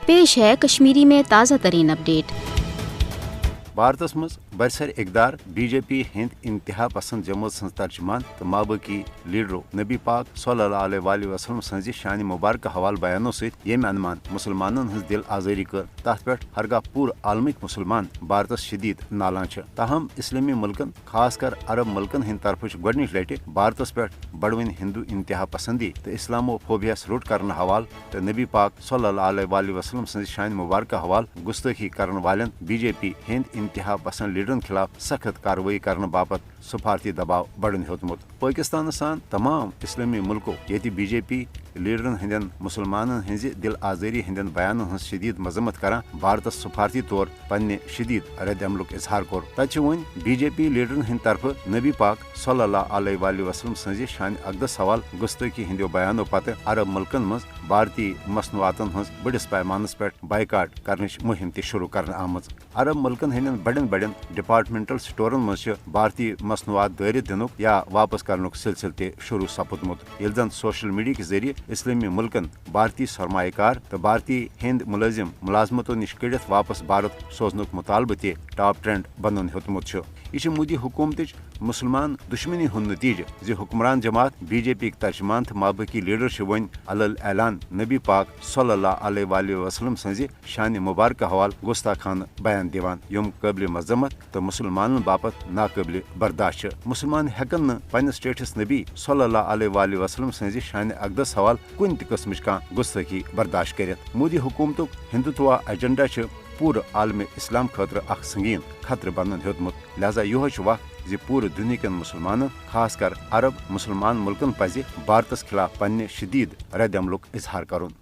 पेश है कश्मीरी में ताज़ा तरीन अपडेट। भारतस मज बरसर इकदार BJP हिंद इंतहा पसंद जमात सं तर्जमान तो माबकी लीडरो नबी पाक सल्लल्लाहु अलैहि वसल्लम सज शान मुबारक हवाल बयानों से यम अनुमान मुसलमानन हज दिल आजारी कर तथ पे हरगा पूर आलमिक मुसलमान भारतस शदीद नालान ताहम इस्लामी मुल्कन खास कर अरब मुल्कन हिंद तरफ गोडनिच लटि भारतस पे बड़वन हिंदू इंतहा पसंदी तो इस्लामोफोबियस रुट करन हवाल तो नबी पाक सल्लल्लाहु अलैहि वसल्लम सज शान मुबारक हवाल गुस्तखी करन वालन BJP हिंद इंतहा पसंद लीडरन खिलाफ सख्त कार्रवाई करने बापत सफारती दबाव बढ़न होतमुत पाकिस्तान सान तमाम इस्लामी मुल्कों ये BJP लीडरन हंदन मुसलमानन हंज दिल आजारी हंदन बयानन हंज शदीद मजम्मत करान भारतस सफारती तौर पन्ने शदीद रद्दमलुक इजहार कोर तच वन BJP लीडरन हंद तरफ नबी पाक सल्लल्लाहु अलैहि वसल्लम सज शान अकदस हवाल गुस्तकी हंदो बयानों पत अरब मुल्कन मज भारतीय मसनूआतन हंज बड़िस पैमानस पे बाइकाट करनिच मुहिम त शुरू करने आमज अरब मुल्कन हंदन बड़न बड़न डिपार्टमेंटल स्टोरन मज भारतीय मसनूआत दारित दिनुक या वापस करनुक सिलसिल त शुरू सपुदमुत यिल जन सोशल मीडिया के जरिए इस्लामी मुल्कन भारतीय सरमाकार तो भारतीय हिंद मुलाजमतों निश कड़ित वापस भारत सोजनुक मुतालबह त टॉप ट्रेंड बनन होतमुत यह मोदी हुकूमत मुसलमान दुश्मनी हुंद नतीजे जो हुक्मरान जमात BJP तर्जमान तो माबकी लीडर वन अलल ऐलान नबी पाक सल्लल्लाहु अलैहि वसल्लम सज शान मुबारक हवाल गुस्ताखान बयान दिवान यम काबिल मजम्मत तो मुसलमान बापत नाकाबिल बर्दाश्त मुसलमान हेकन न पन्नस स्टेटस नबी सल्लल्लाहु अलैहि वसल्लम सज शान अकदस हवाल कुन त किस्मच कह गुस्तगी बर्दाश्त करित मोदी हुकूमत हिंदुत्व एजेंडा पूरे आलम इस्लाम खतर अख संगीन खतर बनन होतमुत लिहाजा यह वक्त जे पूरे दुनिया के मुसलमान खास कर अरब मुसलमान मुल्कन पज भारतस खिलाफ पन्ने शदीद रद्दमलुक इजहार करुन।